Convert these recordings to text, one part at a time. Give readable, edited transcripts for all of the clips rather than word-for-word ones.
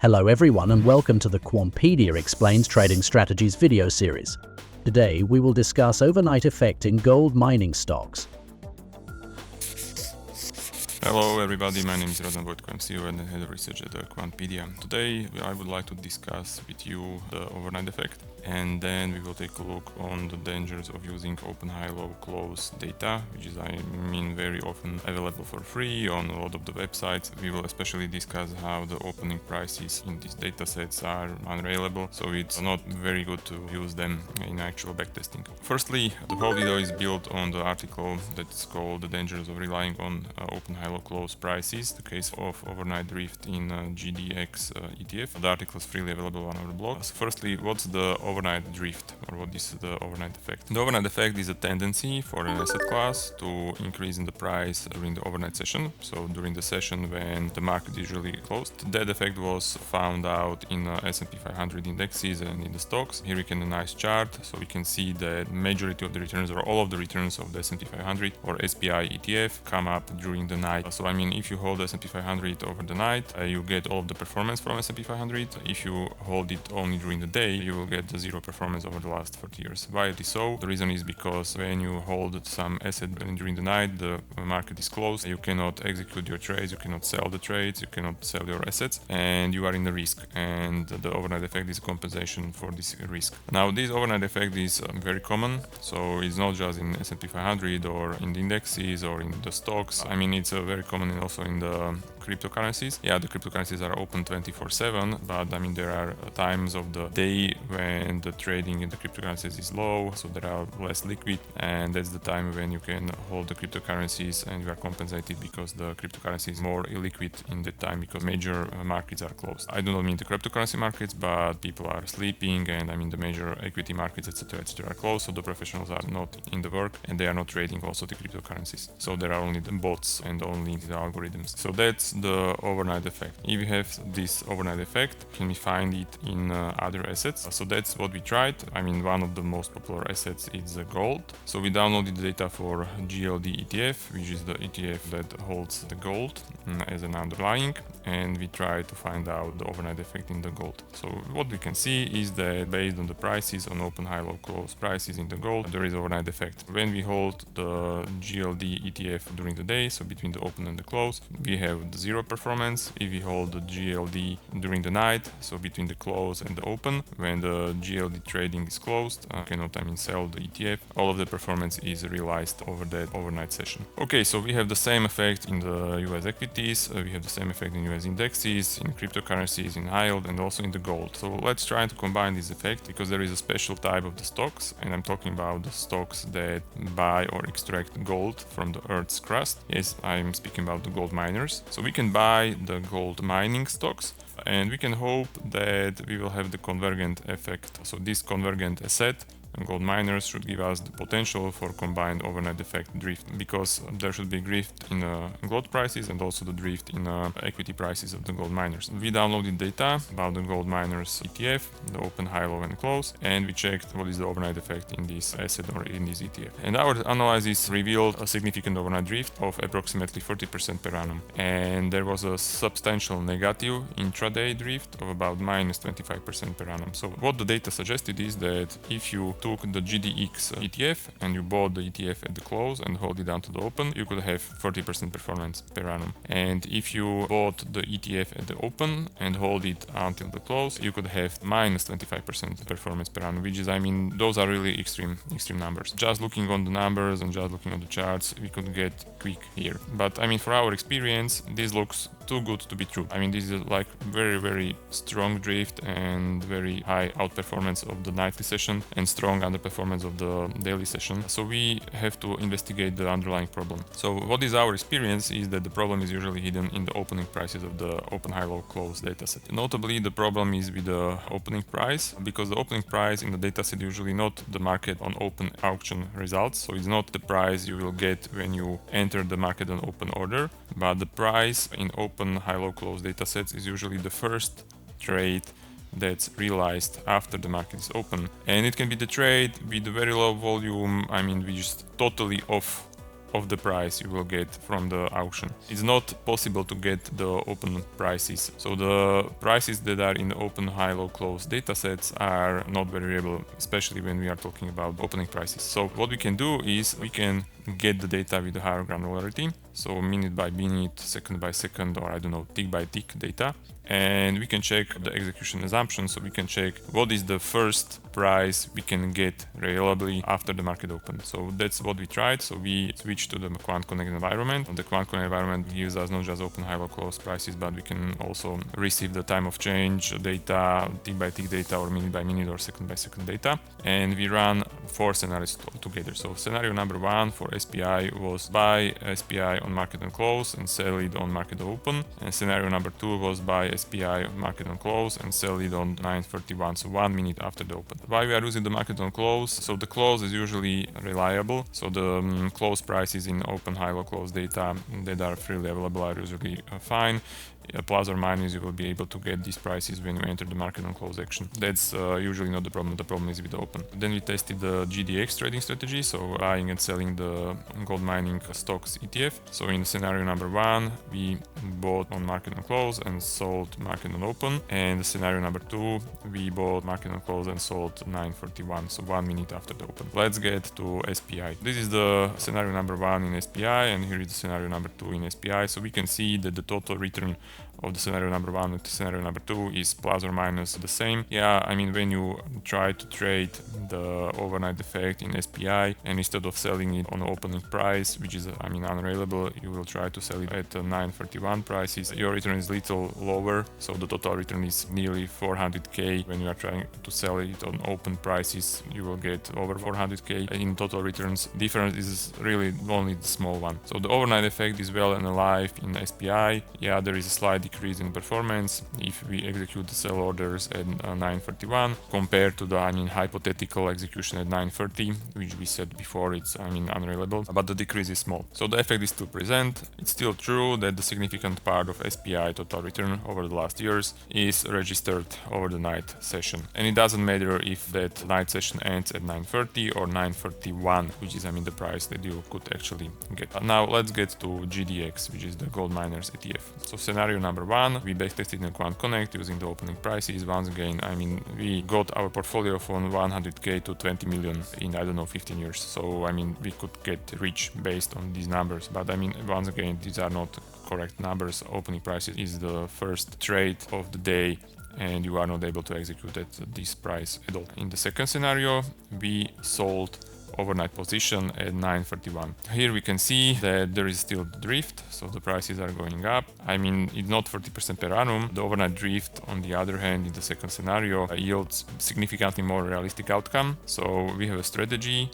Hello everyone and welcome to the Quantpedia Explains Trading Strategies video series. Today we will discuss overnight effect in gold mining stocks. Hello everybody, my name is Radovan Vojtko, I'm CEO and Head of Research at Quantpedia. Today I would like to discuss with you the overnight effect, and then we will take a look on the dangers of using open, high, low, close data, which is very often available for free on a lot of the websites. We will especially discuss how the opening prices in these datasets are unreliable, so it's not very good to use them in actual backtesting. Firstly, the whole video is built on the article that's called The Dangers of Relying on Open, High, Low, Close Prices, the case of overnight drift in GDX ETF. The article is freely available on our blog. So firstly, what's the overnight drift, or what is the overnight effect? The overnight effect is a tendency for an asset class to increase in the price during the overnight session, so during the session when the market usually closed. That effect was found out in S&P 500 indexes and in the stocks. Here we can a nice chart, so we can see that majority of the returns or all of the returns of the S&P 500 or SPI ETF come up during the night. So if you hold S&P 500 over the night, you get all of the performance from S&P 500. If you hold it only during the day, you will get the zero performance over the last 40 years. Why it is so? The reason is because when you hold some asset during the night, the market is closed, you cannot execute your trades, you cannot sell the trades, you cannot sell your assets, and you are in the risk, and the overnight effect is compensation for this risk. Now this overnight effect is very common, so it's not just in S&P 500 or in the indexes or in the stocks. It's very common also in the cryptocurrencies. Yeah, the cryptocurrencies are open 24/7, but there are times of the day when the trading in the cryptocurrencies is low, so there are less liquid, and that's the time when you can hold the cryptocurrencies and you are compensated because the cryptocurrency is more illiquid in that time because major markets are closed. I do not mean the cryptocurrency markets, but people are sleeping, and the major equity markets, etc., are closed, so the professionals are not in the work and they are not trading also the cryptocurrencies. So there are only the bots and only the algorithms. So that's the overnight effect. If we have this overnight effect, can we find it in other assets? So that's what we tried. One of the most popular assets is gold. So we downloaded the data for GLD ETF, which is the ETF that holds the gold as an underlying, and we tried to find out the overnight effect in the gold. So what we can see is that based on the prices, on open, high, low, close prices in the gold, there is overnight effect. When we hold the GLD ETF during the day, so between the open and the close, we have the zero performance. If we hold the GLD during the night, so between the close and the open, when the GLD trading is closed, cannot sell the ETF, all of the performance is realized over that overnight session. Okay, so we have the same effect in the US equities, we have the same effect in US indexes, in cryptocurrencies, in high yield, and also in the gold. So let's try to combine this effect, because there is a special type of the stocks, and I'm talking about the stocks that buy or extract gold from the earth's crust. Yes, I'm speaking about the gold miners. So we can buy the gold mining stocks, and we can hope that we will have the convergent effect. So this convergent asset, gold miners, should give us the potential for combined overnight effect drift, because there should be drift in gold prices and also the drift in equity prices of the gold miners. We downloaded data about the gold miners ETF, the open, high, low, and close, and we checked what is the overnight effect in this asset or in this ETF. And our analysis revealed a significant overnight drift of approximately 40% per annum, and there was a substantial negative intraday drift of about minus 25% per annum. So what the data suggested is that if you took the GDX ETF and you bought the ETF at the close and hold it down to the open, you could have 40% performance per annum. And if you bought the ETF at the open and hold it until the close, you could have minus 25% performance per annum, which is, those are really extreme numbers. Just looking on the numbers and just looking on the charts, we could get quick here. But for our experience, this looks too good to be true. This is like very, very strong drift and very high outperformance of the nightly session and strong underperformance of the daily session. So we have to investigate the underlying problem. So what is our experience is that the problem is usually hidden in the opening prices of the open, high, low, close dataset. Notably, the problem is with the opening price, because the opening price in the dataset usually not the market on open auction results. So it's not the price you will get when you enter the market on open order, but the price in open, high, low, close datasets is usually the first trade that's realized after the market is open. And it can be the trade with very low volume, which is totally off of the price you will get from the auction. It's not possible to get the open prices. So the prices that are in the open, high, low, close datasets are not very reliable, especially when we are talking about opening prices. So what we can do is we can get the data with a higher granularity, so minute by minute, second by second, or I don't know, tick by tick data. And we can check the execution assumption, so we can check what is the first price we can get reliably after the market open. So that's what we tried. So we switched to the Quant Connect environment. The Quant Connect environment gives us not just open, high, low, close prices, but we can also receive the time of change data, tick by tick data, or minute by minute, or second by second data. And we run 4 scenarios together. So scenario number 1 for SPI was buy SPI on market and close and sell it on market open. And scenario number 2 was buy SPI on market on close and sell it on 9:31, so 1 minute after the open. Why we are using the market on close? So the close is usually reliable. So the close prices in open, high, low, close data that are freely available are usually fine. Plus or minus, you will be able to get these prices when you enter the market on close action. That's usually not the problem. The problem is with the open. Then we tested the GDX trading strategy, so buying and selling the gold mining stocks ETF. So in scenario number 1, we bought on market on close and sold market on open. And scenario number 2, we bought market on close and sold 9:41, so 1 minute after the open. Let's get to SPI. This is the scenario number 1 in SPI, and here is the scenario number 2 in SPI. So we can see that the total return of the scenario number 1 and scenario number 2 is plus or minus the same. Yeah, I mean, when you try to trade the overnight effect in SPI and instead of selling it on opening price, which is, I mean, unreliable, you will try to sell it at 9:31 prices, your return is little lower, so the total return is nearly 400k. When you are trying to sell it on open prices, you will get over 400k in total returns. Difference is really only the small one. So the overnight effect is well and alive in SPI. Yeah, there is a slight decrease in performance if we execute the sell orders at 9:31 compared to the, I mean, hypothetical execution at 9:30, which we said before, it's, I mean, unreliable, but the decrease is small. So the effect is still present. It's still true that the significant part of SPI total return over the last years is registered over the night session. And it doesn't matter if that night session ends at 9:30 or 9:31, which is, I mean, the price that you could actually get. Now let's get to GDX, which is the gold miners ETF. So scenario number 1, we backtested in Quant Connect using the opening prices. Once again, I mean, we got our portfolio from 100k to 20 million in, I don't know, 15 years. So, I mean, we could get rich based on these numbers. But, I mean, once again, these are not correct numbers. Opening prices is the first trade of the day, and you are not able to execute at this price at all. In the second scenario, we sold overnight position at 9:31. Here we can see that there is still drift, so the prices are going up. I mean, it's not 40% per annum. The overnight drift, on the other hand, in the second scenario, yields significantly more realistic outcome. So we have a strategy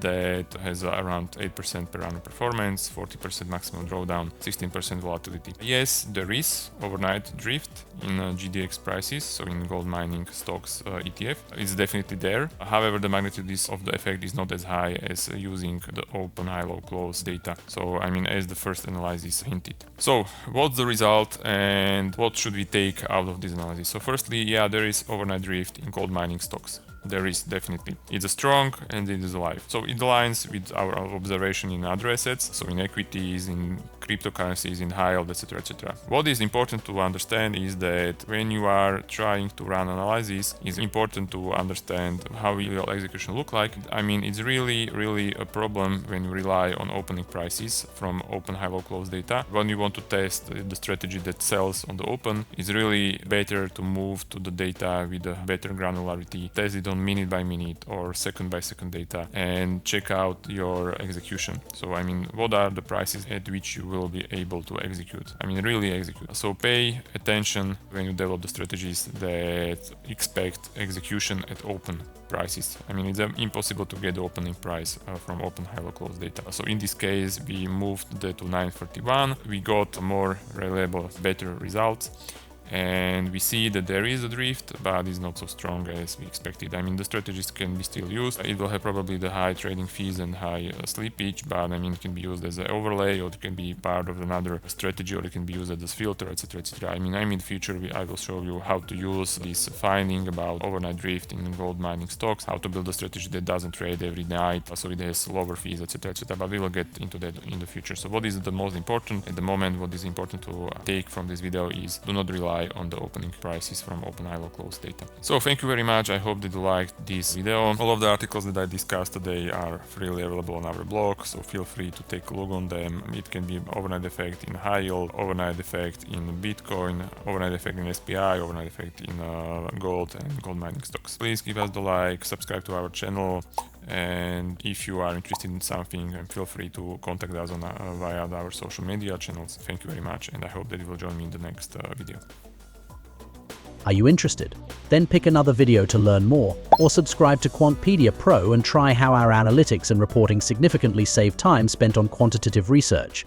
that has around 8% per annum performance, 40% maximum drawdown, 16% volatility. Yes, there is overnight drift in GDX prices, so in gold mining stocks ETF. It's definitely there. However, the magnitude of the effect is not as high as using the open, high, low, close data. So, I mean, as the first analysis hinted. So, what's the result and what should we take out of this analysis? So, firstly, yeah, there is overnight drift in gold mining stocks. There is definitely. It's a strong and it is alive. So it aligns with our observation in other assets, so in equities, in cryptocurrencies, in high yield, etc., etc. What is important to understand is that when you are trying to run analysis, it's important to understand how will your execution look like. I mean, it's really a problem when you rely on opening prices from open, high, low, close data. When you want to test the strategy that sells on the open, it's really better to move to the data with a better granularity, test it on minute by minute or second by second data, and check out your execution. So, I mean, what are the prices at which you will be able to execute? I mean, really execute. So pay attention when you develop the strategies that expect execution at open prices. I mean, it's impossible to get the opening price from open, high, low, close data. So in this case, we moved that to 9:31. We got more reliable, better results. and we see that there is a drift, but it's not so strong as we expected. I mean, the strategies can be still used. It will have probably the high trading fees and high slippage, but I mean, it can be used as an overlay, or it can be part of another strategy, or it can be used as a filter, etc., etc. I mean, in the future, I will show you how to use this finding about overnight drift in gold mining stocks, how to build a strategy that doesn't trade every night, so it has lower fees, etc., etc. But we will get into that in the future. So what is the most important at the moment? What is important to take from this video is do not rely on the opening prices from open ILO close data. So thank you very much. I hope that you liked this video. All of the articles that I discussed today are freely available on our blog, so feel free to take a look on them. It can be overnight effect in high yield, overnight effect in Bitcoin, overnight effect in SPI, overnight effect in gold and gold mining stocks. Please give us the like, subscribe to our channel, and if you are interested in something, feel free to contact us on via our social media channels. Thank you very much, and I hope that you will join me in the next video. Are you interested? Then pick another video to learn more, or subscribe to Quantpedia Pro and try how our analytics and reporting significantly save time spent on quantitative research.